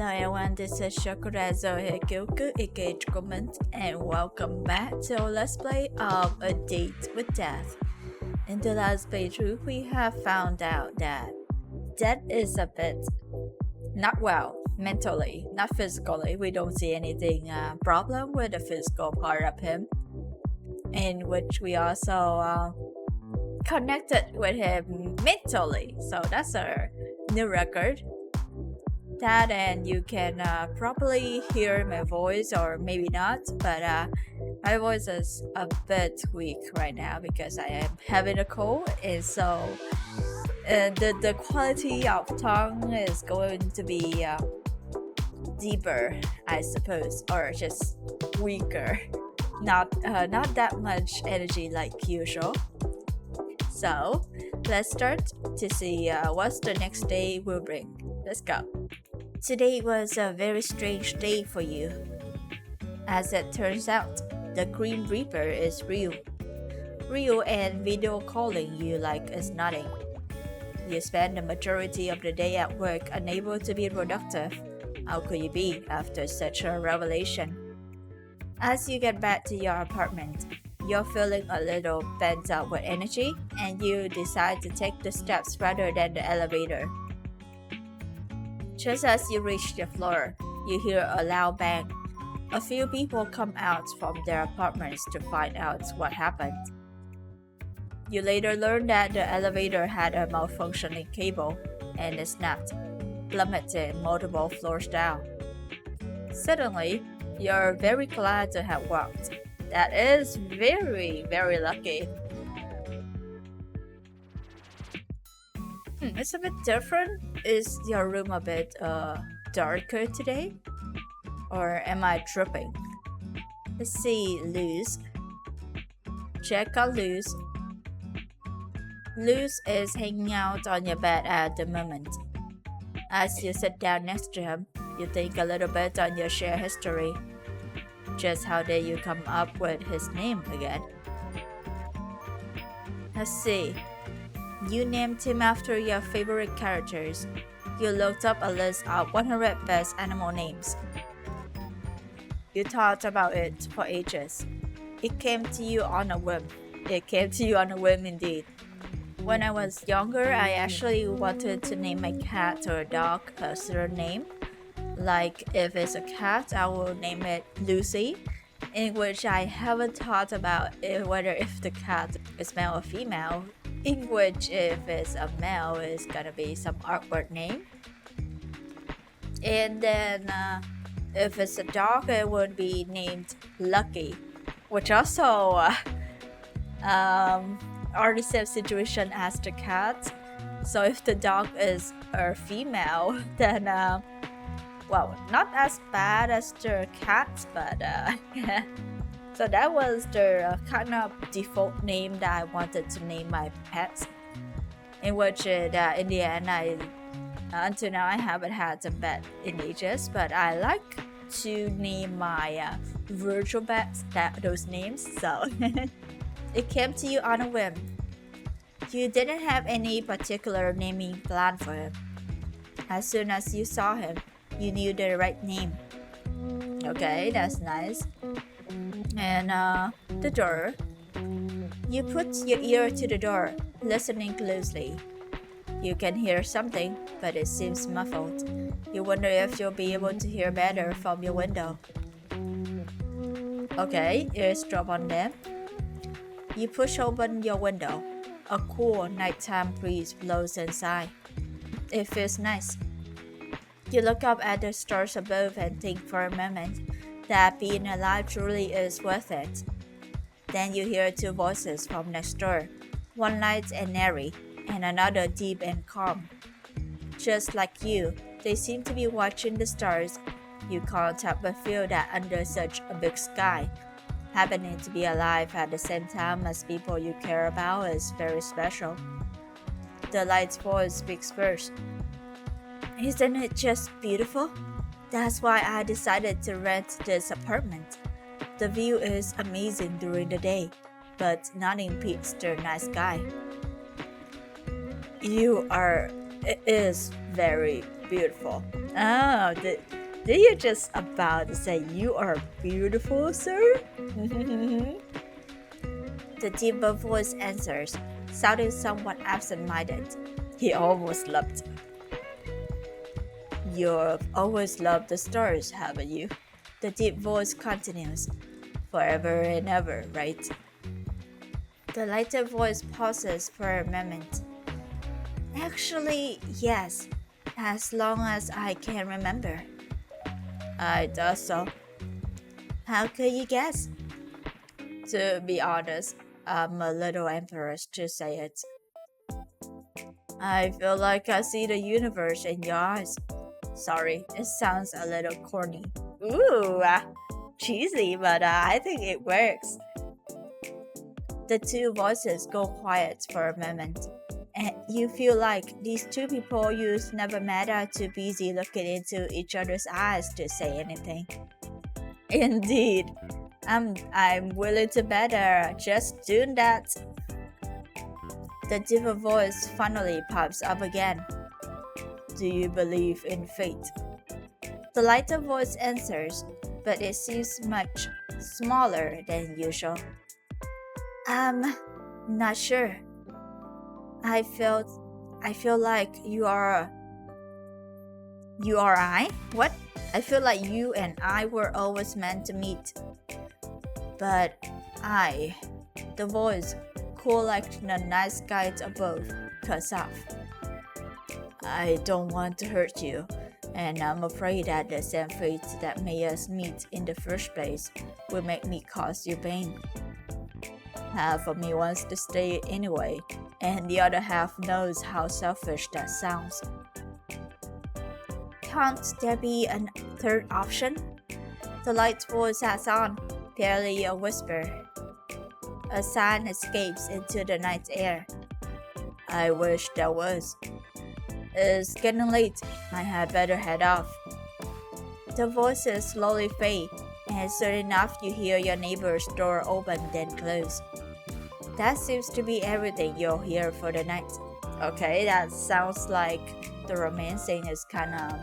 Hello everyone, this is Shokora Zouheikyoku, aka chocomint, and welcome back to our Let's Play of A Date with Death. In the last playthrough, we have found out that Death is a bit not well mentally, not physically. We don't see anything problem with the physical part of him, in which we also connected with him mentally. So that's our new record. That and you can probably hear my voice, or maybe not, but my voice is a bit weak right now because I am having a cold, and so the quality of tongue is going to be deeper, I suppose, or just weaker, not that much energy like usual. So let's start to see what the next day will bring. Let's go. Today was a very strange day for you. As it turns out, the Green Reaper is real. Real and video calling you like it's nothing. You spend the majority of the day at work unable to be productive. How could you be after such a revelation? As you get back to your apartment, you're feeling a little bent up with energy, and you decide to take the steps rather than the elevator. Just as you reach the floor, you hear a loud bang. A few people come out from their apartments to find out what happened. You later learn that the elevator had a malfunctioning cable and it snapped, plummeting multiple floors down. Suddenly, you're very glad to have walked. That is very, very lucky. It's a bit different. Is your room a bit darker today? Or am I tripping? Let's see, Luz. Check on Luz. Luz is hanging out on your bed at the moment. As you sit down next to him, you think a little bit on your share history. Just how did you come up with his name again? Let's see. You named him after your favorite characters. You looked up a list of 100 best animal names. You thought about it for ages. It came to you on a whim. It came to you on a whim indeed. When I was younger, I actually wanted to name my cat or dog a certain name. Like if it's a cat, I will name it Lucy, in which I haven't thought about whether if the cat is male or female, in which if it's a male, it's gonna be some awkward name. And then if it's a dog, it would be named Lucky, which also are the same situation as the cat. So if the dog is a female, then well, not as bad as the cat, but yeah. So that was the kind of default name that I wanted to name my pets. In which in the end, until now I haven't had a pet in ages, but I like to name my virtual pets those names. So it came to you on a whim. You didn't have any particular naming plan for him. As soon as you saw him, you knew the right name. Okay, that's nice. And the door. You put your ear to the door, listening closely. You can hear something, but it seems muffled. You wonder if you'll be able to hear better from your window. Okay, eavesdrop on them. You push open your window. A cool nighttime breeze blows inside. It feels nice. You look up at the stars above and think for a moment that being alive truly is worth it. Then you hear two voices from next door, one light and airy, and another deep and calm. Just like you, they seem to be watching the stars. You can't help but feel that under such a big sky, happening to be alive at the same time as people you care about is very special. The light's voice speaks first. Isn't it just beautiful? That's why I decided to rent this apartment. The view is amazing during the day, but nothing beats the night sky. You are It is very beautiful. Oh, did you just about to say you are beautiful, sir? The deeper voice answers, sounding somewhat absent-minded. He always loved. You've always loved the stars, haven't you? The deep voice continues, forever and ever, right? The lighter voice pauses for a moment. Actually, yes, as long as I can remember. I thought so. How could you guess? To be honest, I'm a little embarrassed to say it. I feel like I see the universe in your eyes. Sorry, it sounds a little corny. Ooh, cheesy, but I think it works. The two voices go quiet for a moment, and you feel like these two people you never met are too busy looking into each other's eyes to say anything. Indeed, I'm willing to bet just doing that. The deeper voice finally pops up again. Do you believe in fate? The lighter voice answers, but it seems much smaller than usual. Not sure. I feel like you are I? What? I feel like you and I were always meant to meet. But the voice, cool like the night skies above, cuts off. I don't want to hurt you, and I'm afraid that the same fate that made us meet in the first place will make me cause you pain. Half of me wants to stay anyway, and the other half knows how selfish that sounds. Can't there be a third option? The light voice adds on, barely a whisper. A sigh escapes into the night air. I wish there was. It's getting late. I had better head off. The voices slowly fade, and soon enough you hear your neighbor's door open then close. That seems to be everything you'll hear for the night. Okay, that sounds like the romancing is kinda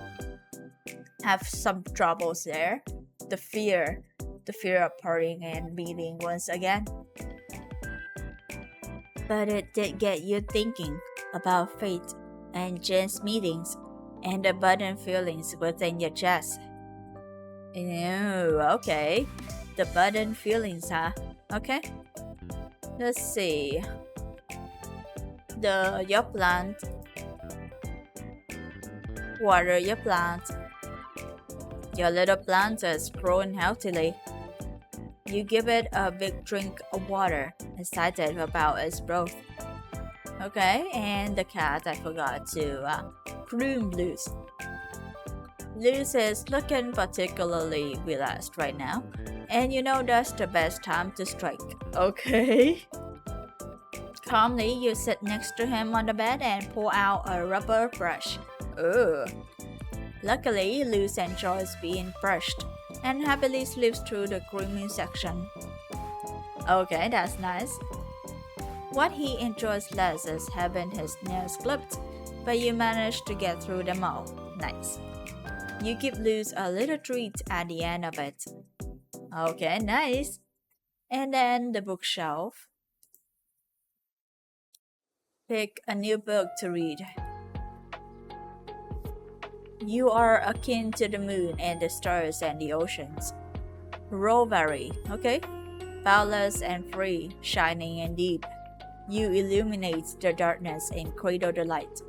have some troubles there. The fear of parting and meeting once again. But it did get you thinking about fate and Jen's meetings and the burden feelings within your chest. Okay. The burden feelings, huh? Okay. Let's see. Your plant. Water your plant. Your little plant is growing healthily. You give it a big drink of water, excited about its growth. Okay, and the cat I forgot to groom Luz. Luz is looking particularly relaxed right now, and you know that's the best time to strike. Okay. Calmly, you sit next to him on the bed and pull out a rubber brush. Ugh. Luckily, Luz enjoys being brushed and happily slips through the grooming section. Okay, that's nice. What he enjoys less is having his nails clipped, but you manage to get through them all. Nice. You give Luz a little treat at the end of it. Okay, nice. And then the bookshelf. Pick a new book to read. You are akin to the moon and the stars and the oceans. Roll vary, okay? Boundless and free, shining and deep. You illuminate the darkness and cradle the light.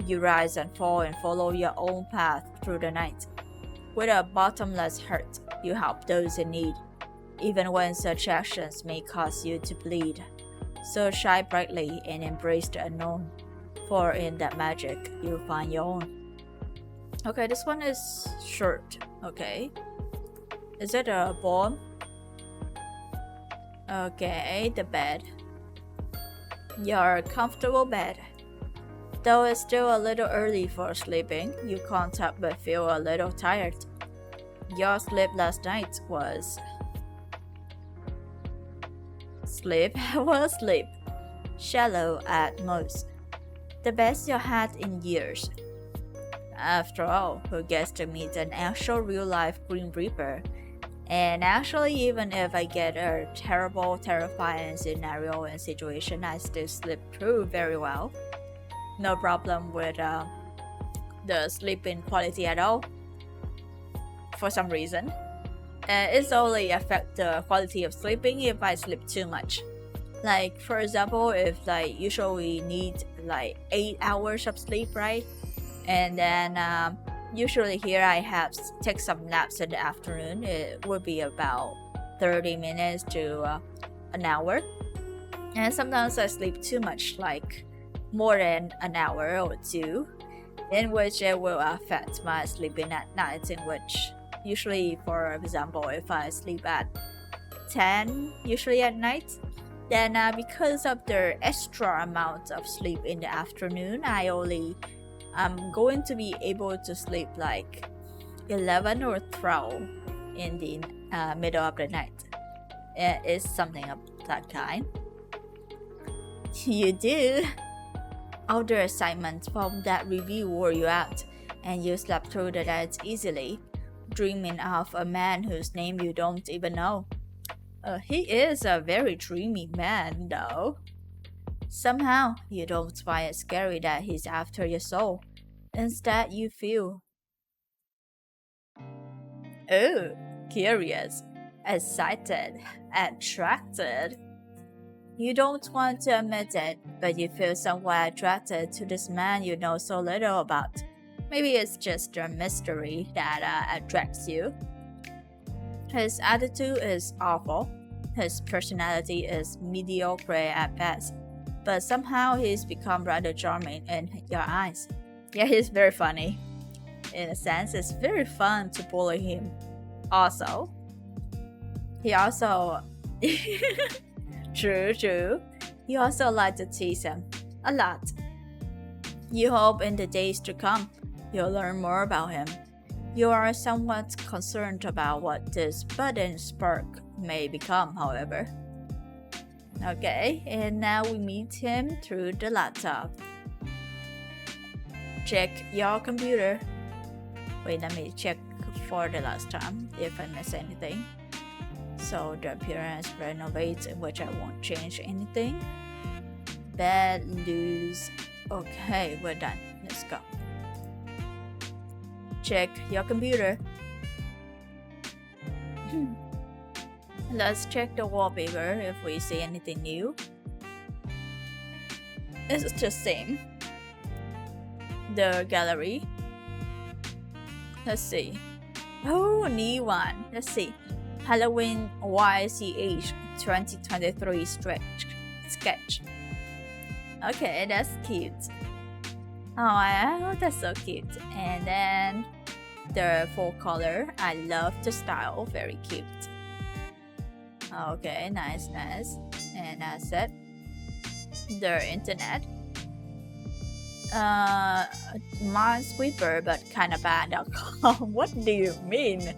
You rise and fall and follow your own path through the night. With a bottomless heart, you help those in need, even when such actions may cause you to bleed. So shine brightly and embrace the unknown, for in that magic you'll find your own. Okay, this one is short. Okay. Is it a poem? Okay, the bed. Your comfortable bed. Though it's still a little early for sleeping, you can't help but feel a little tired. Your sleep last night was... Sleep? Shallow at most. The best you had in years. After all, who gets to meet an actual real life Green Reaper? And actually, even if I get a terrible, terrifying scenario and situation, I still sleep through very well. No problem with the sleeping quality at all. For some reason, it's only affect the quality of sleeping if I sleep too much. Like for example, if like usually need like 8 hours of sleep, right? And then usually here I have take some naps in the afternoon. It would be about 30 minutes to an hour. And sometimes I sleep too much, like more than an hour or two, in which it will affect my sleeping at night, in which usually, for example, if I sleep at 10 usually at night, then because of the extra amount of sleep in the afternoon, I'm going to be able to sleep like 11 or 12 in the middle of the night. It's something of that kind. You do. All the assignments from that review wore you out, and you slept through the night easily, dreaming of a man whose name you don't even know. He is a very dreamy man, though. Somehow, you don't find it scary that he's after your soul. Instead, you feel, oh, curious, excited, attracted. You don't want to admit it, but you feel somewhat attracted to this man you know so little about. Maybe it's just the mystery that attracts you. His attitude is awful. His personality is mediocre at best, but somehow he's become rather charming in your eyes. Yeah, he's very funny. In a sense, it's very fun to bully him. Also, he also true. You also like to tease him a lot. You hope in the days to come you'll learn more about him. You are somewhat concerned about what this budding spark may become, however. Okay, and now we meet him through the laptop. Check your computer. Wait, let me check for the last time if I miss anything. So the appearance renovates, in which I won't change anything. Bed loose. Okay, we're done. Let's go. Check your computer. Let's check the wallpaper if we see anything new. It's the same. The gallery. Let's see. Oh, new one. Let's see. Halloween YCH 2023 sketch. Okay, that's cute. Oh, that's so cute. And then the full color. I love the style. Very cute. Okay, nice. And that's it. The internet. Minesweeper, but kinda bad.com. What do you mean?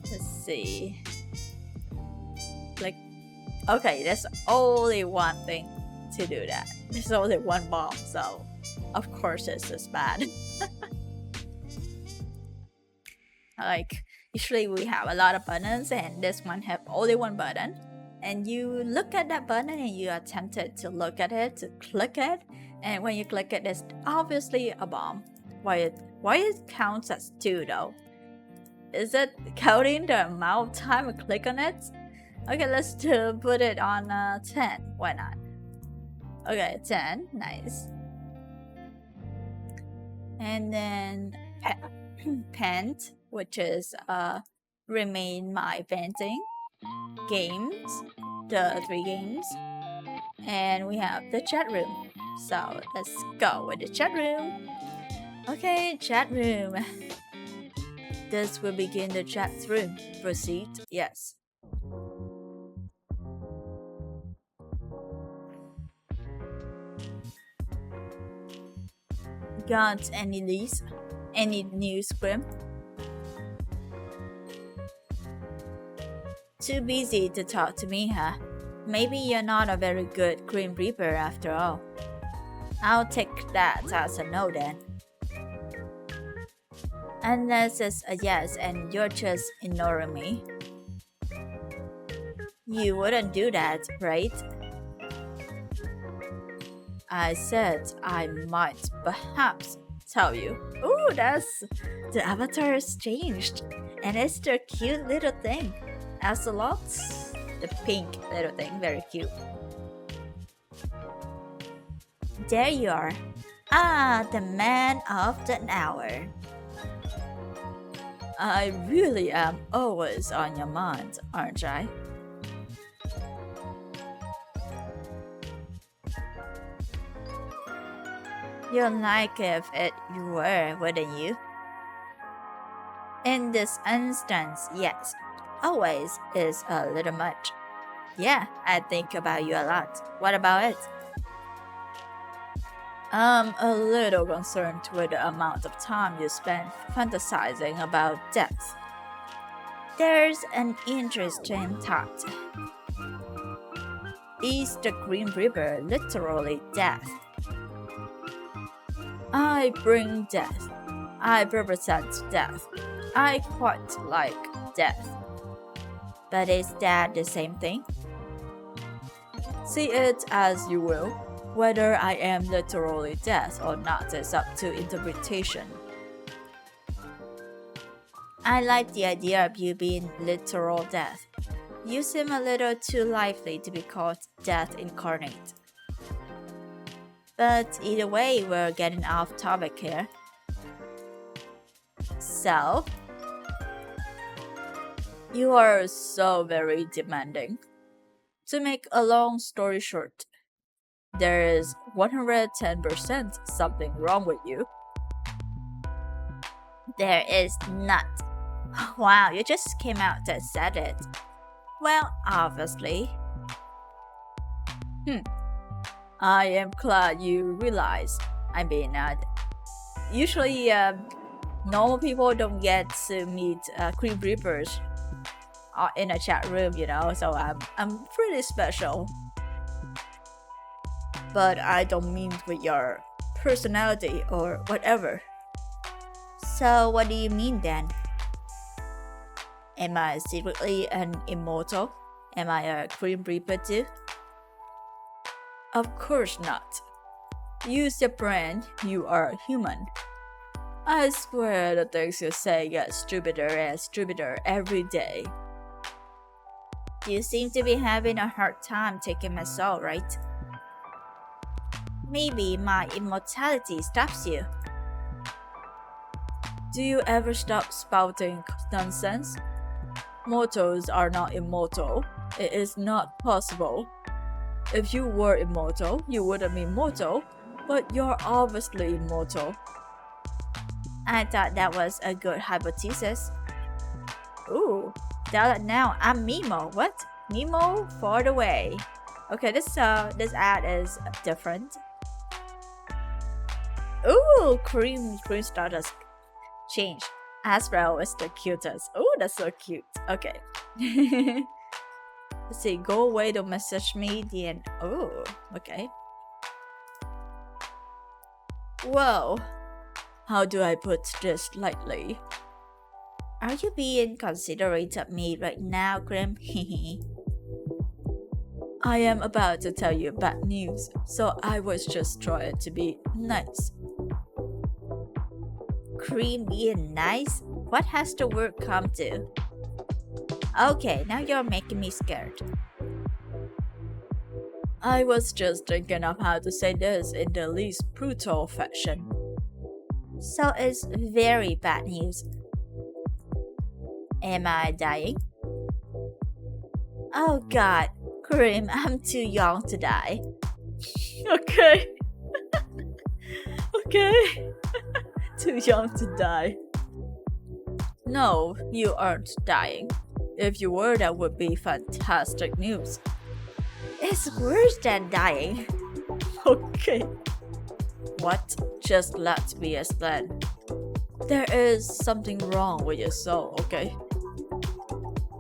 Let's see. Like, okay, there's only one thing to do that. There's only one bomb, so of course it's just bad. Like, usually we have a lot of buttons, and this one have only one button. And you look at that button and you are tempted to look at it, to click it. And when you click it, it's obviously a bomb. Why it counts as 2 though? Is it counting the amount of time I click on it? Okay, let's put it on 10. Why not? Okay, 10. Nice. And then paint, which is remain my painting. Games, the 3 games. And we have the chat room. So let's go with the chat room. Okay, chat room. This will begin the chat room. Proceed. Yes. Got any news? Any new script? Too busy to talk to me, huh? Maybe you're not a very good Grim Reaper after all. I'll take that as a no then. Unless it's a yes and you're just ignoring me. You wouldn't do that, right? I said I might perhaps tell you. Ooh, the avatar has changed. And it's the cute little thing. Axolotls, the pink little thing, very cute. There you are. Ah, the man of the hour. I really am always on your mind, aren't I? You'd like if you were, wouldn't you? In this instance, yes. Always is a little much. Yeah, I think about you a lot. What about it? I'm a little concerned with the amount of time you spend fantasizing about death. There's an interesting thought. Is the Green River literally death? I bring death. I represent death. I quite like death. But is that the same thing? See it as you will. Whether I am literally death or not is up to interpretation. I like the idea of you being literal death. You seem a little too lively to be called death incarnate. But either way, we're getting off topic here. So, you are so very demanding. To make a long story short, there is 110% something wrong with you. There is not. Wow, you just came out and said it. Well, obviously. I am glad you realize. Usually normal people don't get to meet Cream Reapers in a chat room, so I'm pretty special. But I don't mean with your personality or whatever. So what do you mean then? Am I secretly an immortal? Am I a Grim Reaper too? Of course not. Use your brain, you are human. I swear the things you say get stupider and stupider every day. You seem to be having a hard time taking my soul, right? Maybe my immortality stops you. Do you ever stop spouting nonsense? Mortals are not immortal. It is not possible. If you were immortal, you wouldn't be mortal, but you're obviously immortal. I thought that was a good hypothesis. Ooh, now I'm Mimo. What? Mimo for the way. Okay, this ad is different. Ooh, cream starters change. Aspro is the cutest. Ooh, that's so cute. Okay. Let's see, go away to message me then. Oh, okay. Whoa. How do I put this lightly? Are you being considerate of me right now, Grim? I am about to tell you bad news, so I was just trying to be nice. Cream being nice? What has the word come to? Okay, now you're making me scared. I was just thinking of how to say this in the least brutal fashion. So it's very bad news. Am I dying? Oh god, Cream, I'm too young to die. Okay. Okay. Too young to die. No, you aren't dying. If you were, that would be fantastic news. It's worse than dying. Okay. What? Just let me explain. There is something wrong with your soul, okay?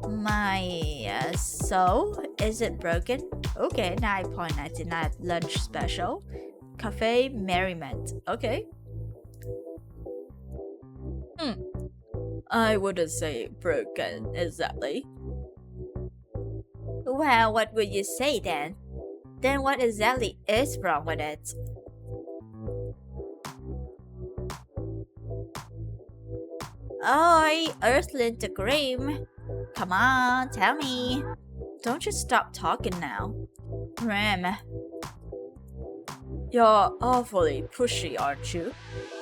My soul? Is it broken? Okay, 9.99 lunch special. Cafe Merriment. Okay. Hmm. I wouldn't say broken exactly. Well, what would you say then? Then what exactly is wrong with it? Oi, Earthling to Cream. Come on, tell me. Don't you stop talking now. Ram, you're awfully pushy, aren't you?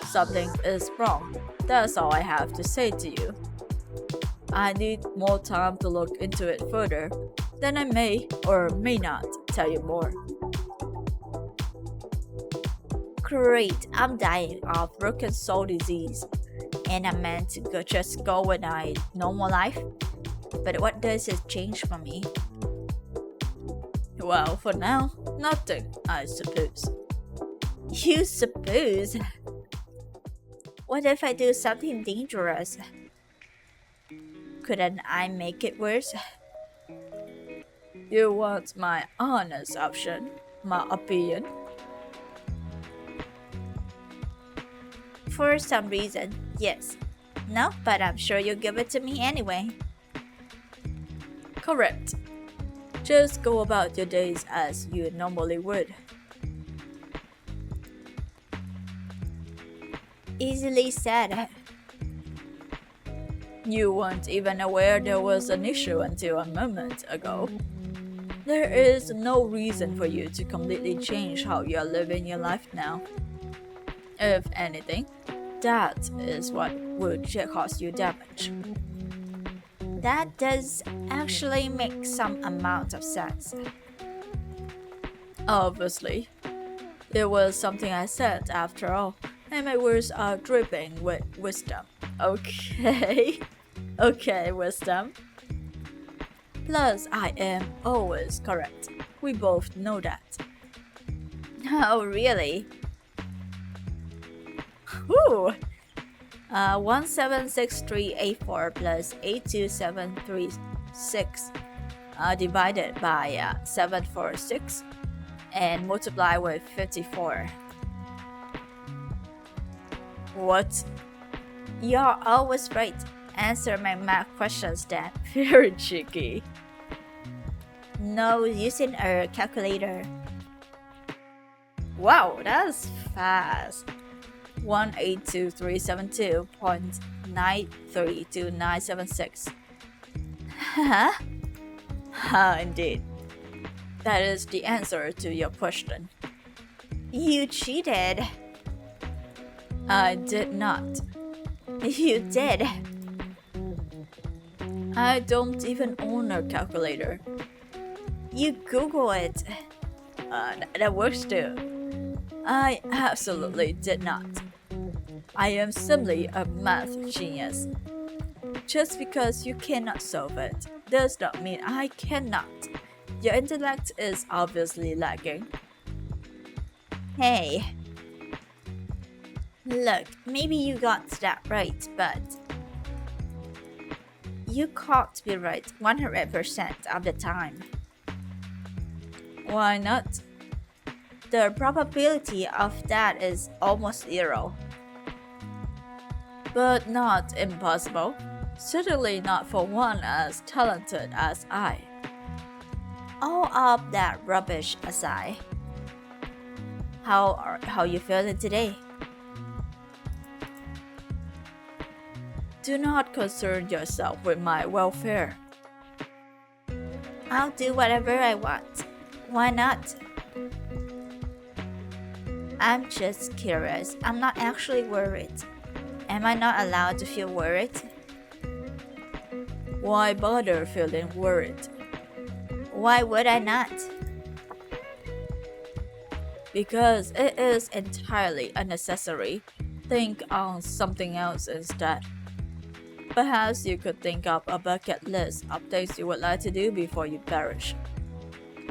Something is wrong. That's all I have to say to you. I need more time to look into it further. Then I may or may not tell you more. Great, I'm dying of broken soul disease. And I'm meant to just go with my normal life. But what does it change for me? Well, for now, nothing, I suppose. You suppose? What if I do something dangerous? Couldn't I make it worse? You want my honest option, my opinion? For some reason, yes. No, but I'm sure you'll give it to me anyway. Correct. Just go about your days as you normally would. Easily said. You weren't even aware there was an issue until a moment ago. There is no reason for you to completely change how you are living your life now. If anything, that is what would cause you damage. That does actually make some amount of sense. Obviously, it was something I said after all, and my words are dripping with wisdom. Okay? Okay, wisdom. Plus, I am always correct. We both know that. Oh, really? Whew! 176384 plus 82736 divided by 746 and multiply with 54. What? You're always right. Answer my math questions then. Very cheeky. No, using a calculator. Wow, that's fast. 182,372.932976. Huh? Indeed. That is the answer to your question. You cheated. I did not. You did. I don't even own a calculator. You Google it. That works too. I absolutely did not. I am simply a math genius. Just because you cannot solve it does not mean I cannot. Your intellect is obviously lacking. Hey. Look, maybe you got that right, but you can't be right 100% of the time. Why not? The probability of that is almost zero. But not impossible. Certainly not for one as talented as I. All of that rubbish aside, how you feeling today? Do not concern yourself with my welfare. I'll do whatever I want. Why not? I'm just curious. I'm not actually worried. Am I not allowed to feel worried? Why bother feeling worried? Why would I not? Because it is entirely unnecessary. Think on something else instead. Perhaps you could think up a bucket list of things you would like to do before you perish.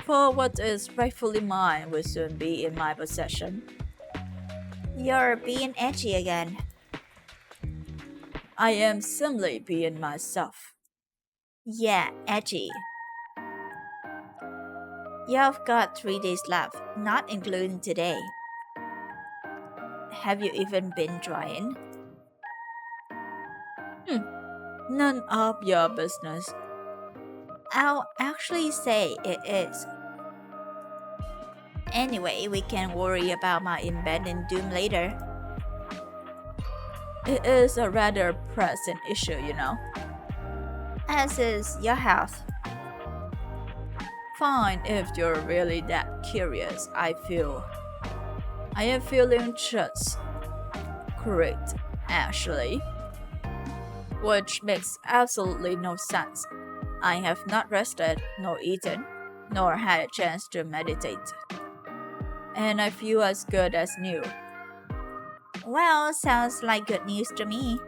For what is rightfully mine will soon be in my possession. You're being edgy again. I am simply being myself. Yeah, edgy. You've got 3 days left, not including today. have you even been trying? None of your business. I'll actually say it is. Anyway, we can worry about my impending doom later. It is a rather pressing issue, As is your health. Fine, if you're really that curious, I am feeling just great, actually. Which makes absolutely no sense. I have not rested, nor eaten, nor had a chance to meditate. And I feel as good as new. Well, sounds like good news to me.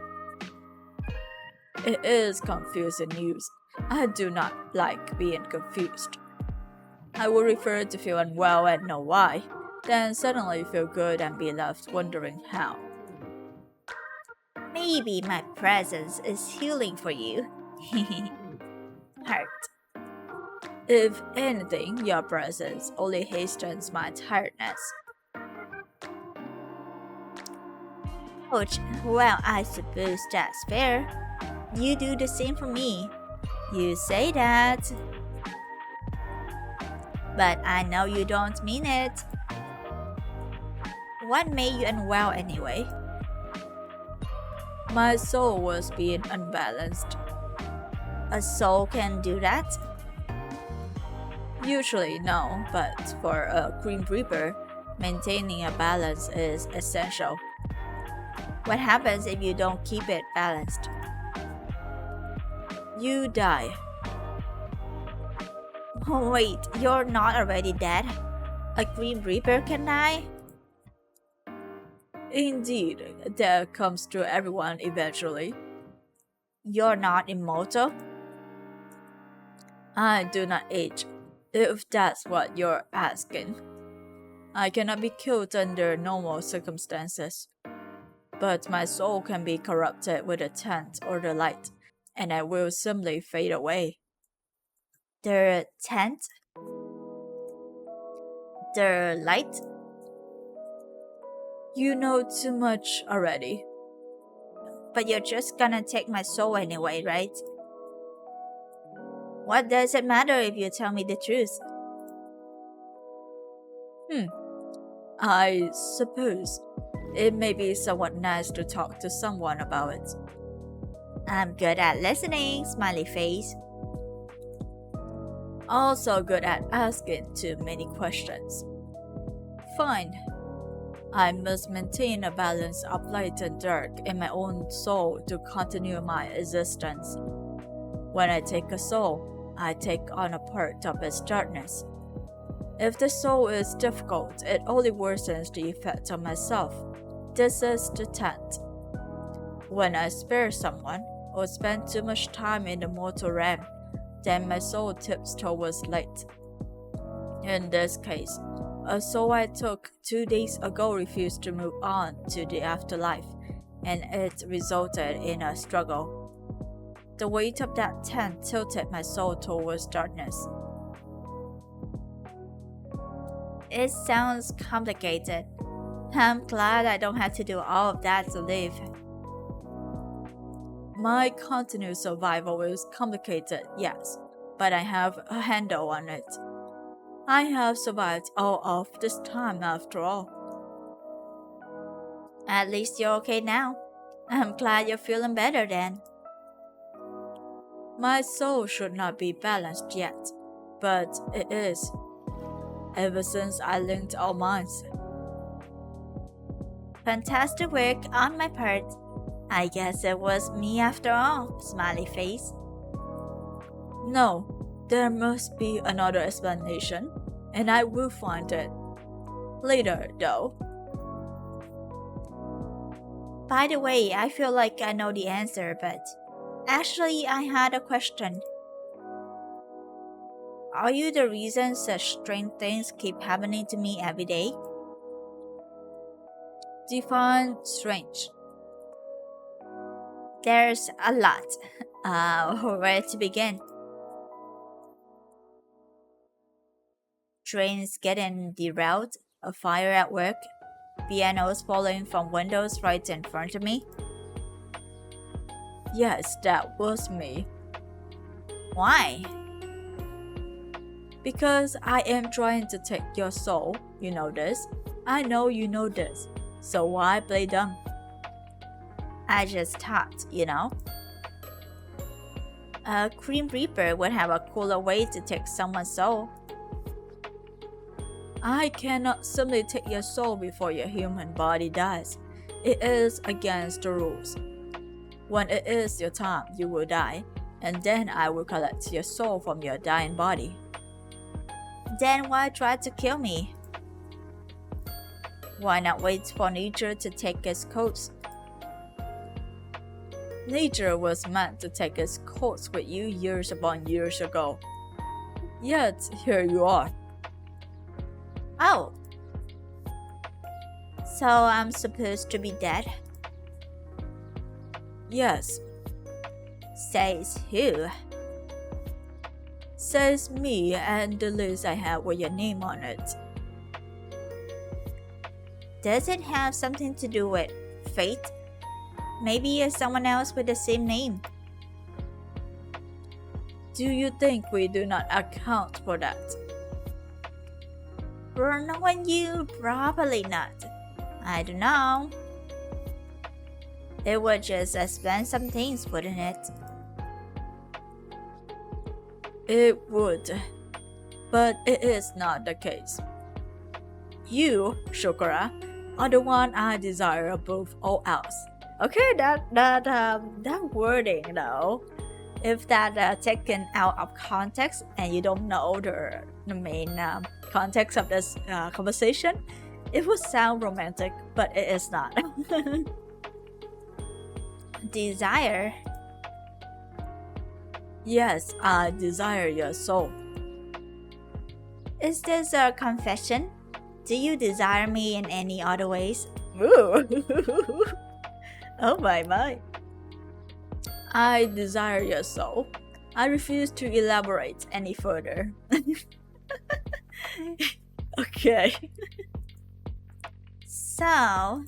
It is confusing news. I do not like being confused. I would prefer to feel unwell and know why, than suddenly feel good and be left wondering how. Maybe my presence is healing for you. Hurt. If anything, your presence only hastens my tiredness. Ouch, well, I suppose that's fair. You do the same for me. You say that. But I know you don't mean it. What made you unwell anyway? My soul was being unbalanced. A soul can do that? Usually no, but for a Grim Reaper, maintaining a balance is essential. What happens if you don't keep it balanced? You die. Oh wait, you're not already dead? A Grim Reaper can die? Indeed, death comes to everyone eventually. You're not immortal? I do not age, if that's what you're asking. I cannot be killed under normal circumstances. But my soul can be corrupted with the tent or the light, and I will simply fade away. The tent? The light? You know too much already. But you're just gonna take my soul anyway, right? What does it matter if you tell me the truth? I suppose it may be somewhat nice to talk to someone about it. I'm good at listening, smiley face. Also good at asking too many questions. Fine. I must maintain a balance of light and dark in my own soul to continue my existence. When I take a soul, I take on a part of its darkness. If the soul is difficult, it only worsens the effect on myself. This is the tent. When I spare someone, or spend too much time in the mortal realm, then my soul tips towards light. In this case, a soul I took 2 days ago refused to move on to the afterlife, and it resulted in a struggle. The weight of that tent tilted my soul towards darkness. It sounds complicated. I'm glad I don't have to do all of that to live. My continued survival is complicated, yes, but I have a handle on it. I have survived all of this time after all. At least you're okay now. I'm glad you're feeling better then. My soul should not be balanced yet, but it is. Ever since I linked our minds. Fantastic work on my part. I guess it was me after all, smiley face. No, there must be another explanation, and I will find it. Later, though. By the way, I feel like I know the answer, but actually, I had a question. Are you the reason such strange things keep happening to me every day? Define strange. There's a lot. Where to begin? Trains getting derailed, a fire at work, pianos falling from windows right in front of me? Yes, that was me. Why? Because I am trying to take your soul, you know this. I know you know this. So why play dumb? I just thought, a Grim Reaper would have a cooler way to take someone's soul. I cannot simply take your soul before your human body dies. It is against the rules. When it is your time, you will die, and then I will collect your soul from your dying body. Then why try to kill me? Why not wait for nature to take its course? Nature was meant to take its course with you years upon years ago. Yet, here you are. Oh. So I'm supposed to be dead? Yes. Says who? Says me and the list I have with your name on it. Does it have something to do with fate? Maybe you're someone else with the same name. Do you think we do not account for that? For knowing you, probably not. I don't know. It would just explain some things, wouldn't it? It would, but it is not the case. You, Shokora, are the one I desire above all else. Okay, that wording though, if that taken out of context and you don't know the main context of this conversation, it would sound romantic, but it is not. Desire? Yes, I desire your soul. Is this a confession? Do you desire me in any other ways? Ooh. Oh my. I desire your soul. I refuse to elaborate any further. Okay. So,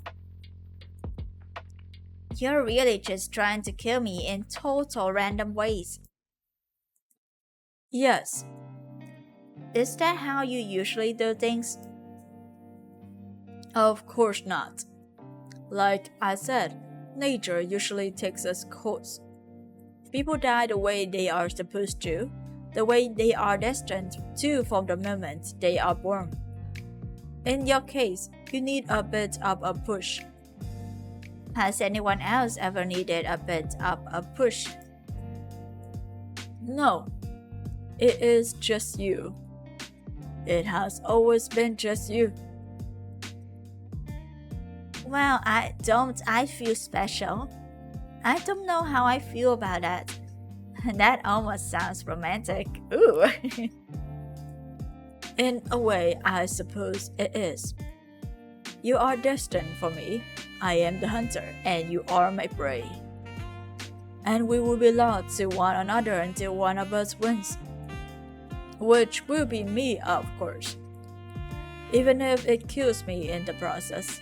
you're really just trying to kill me in total random ways. Yes. Is that how you usually do things? Of course not. Like I said, nature usually takes its course. People die the way they are supposed to, the way they are destined to from the moment they are born. In your case, you need a bit of a push. Has anyone else ever needed a bit of a push? No, it is just you. It has always been just you. Well, I feel special. I don't know how I feel about that. That almost sounds romantic. Ooh. In a way, I suppose it is. You are destined for me. I am the hunter, and you are my prey. And we will be loyal to one another until one of us wins. Which will be me, of course. Even if it kills me in the process.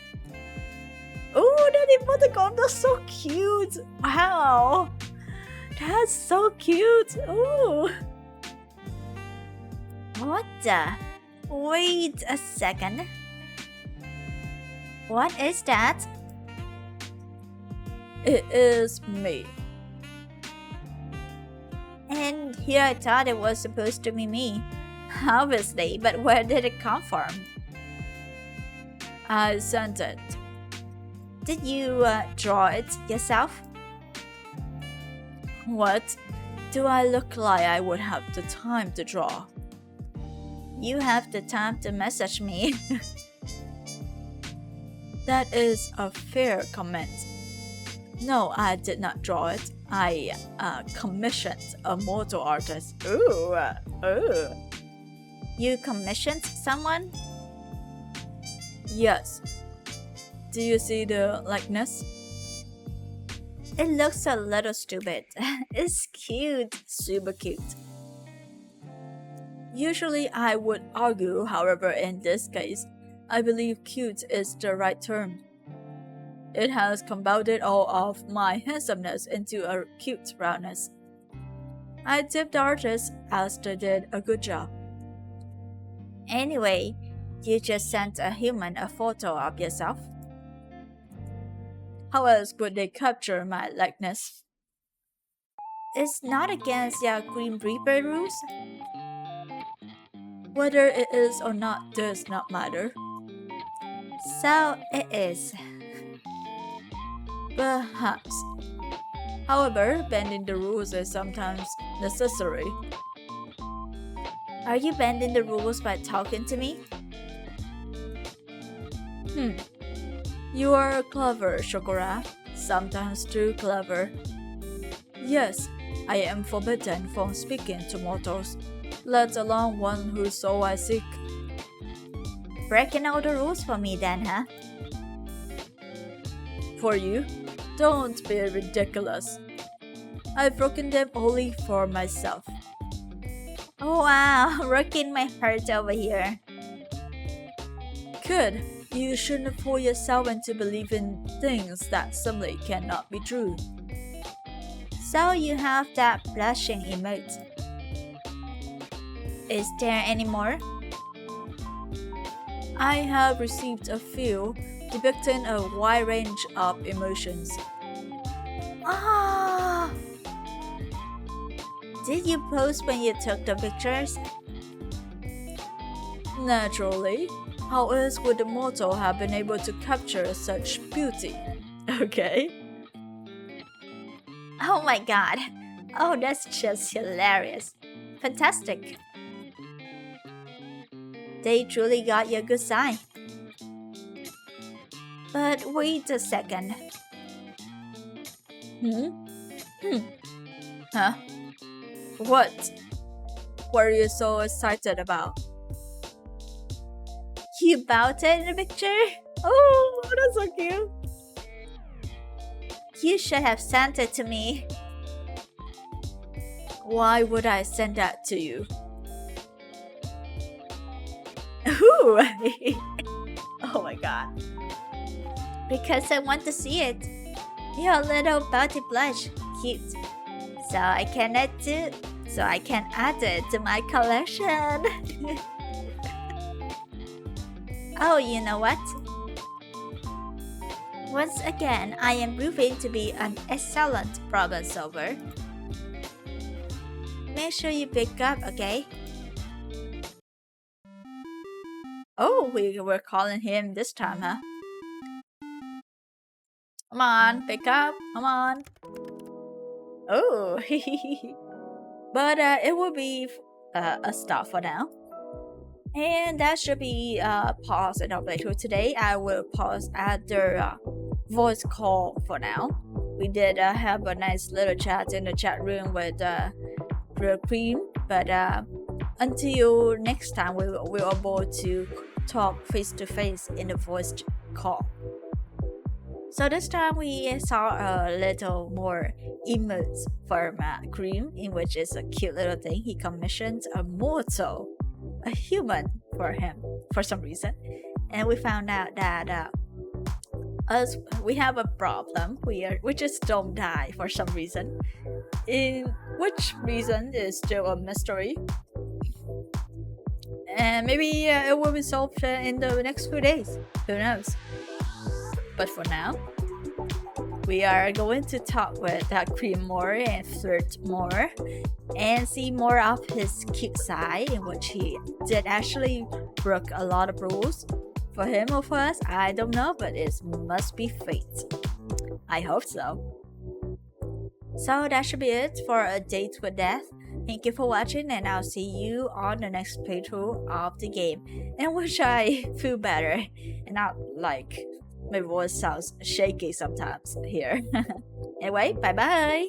Oh, that emoticon, that's so cute! Wow! That's so cute! Oh! What the? Wait a second. What is that? It is me. And here I thought it was supposed to be me. Obviously, but where did it come from? I sent it. Did you draw it yourself? What? Do I look like I would have the time to draw? You have the time to message me. That is a fair comment. No, I did not draw it. I commissioned a mortal artist. Ooh. You commissioned someone? Yes. Do you see the likeness? It looks a little stupid. It's cute. Super cute. Usually I would argue, however, in this case, I believe cute is the right term. It has compounded all of my handsomeness into a cute roundness. I tip the artist as they did a good job. Anyway, you just sent a human a photo of yourself. How else could they capture my likeness? It's not against your Grim Reaper rules. Whether it is or not does not matter. So it is. Perhaps. However, bending the rules is sometimes necessary. Are you bending the rules by talking to me? You are clever, Shokora. Sometimes too clever. Yes, I am forbidden from speaking to mortals, let alone one whose soul I seek. Breaking all the rules for me then, huh? For you? Don't be ridiculous. I've broken them only for myself. Oh wow, rocking my heart over here. Good. You shouldn't fool yourself into believing things that simply cannot be true. So you have that blushing emote. Is there any more? I have received a few depicting a wide range of emotions. Ah! Did you pose when you took the pictures? Naturally, how else would a mortal have been able to capture such beauty? Okay. Oh my god. Oh, that's just hilarious. Fantastic. They truly got you a good sign. But wait a second. Huh? What? What are you so excited about? You bowed in the picture? Oh, that's so cute. You should have sent it to me. Why would I send that to you? Ooh. Oh my god. Because I want to see it. Your little body blush. Cute. So I can add it to my collection. Oh, you know what? Once again, I am proving to be an excellent problem solver. Make sure you pick up, okay? Oh, we were calling him this time, huh? Come on, pick up. Come on. Oh, but it will be a stop for now. And that should be pause in our playthrough today. I will pause at the voice call for now. We did have a nice little chat in the chat room with Real Cream, but until next time, we will be able to talk face to face in the voice call. So this time we saw a little more emotes from Cream, in which is a cute little thing. He commissioned a mortal, a human for him for some reason, and we found out that we have a problem. We just don't die for some reason. In which reason is still a mystery, and maybe it will be solved in the next few days. Who knows? But for now, we are going to talk with Cream more and flirt more and see more of his cute side, in which he did actually broke a lot of rules. For him or for us, I don't know, but it must be fate. I hope so. So that should be it for A Date with Death. Thank you for watching, and I'll see you on the next playthrough of the game, in which I feel better and not like my voice sounds shaky sometimes here. Anyway, bye bye!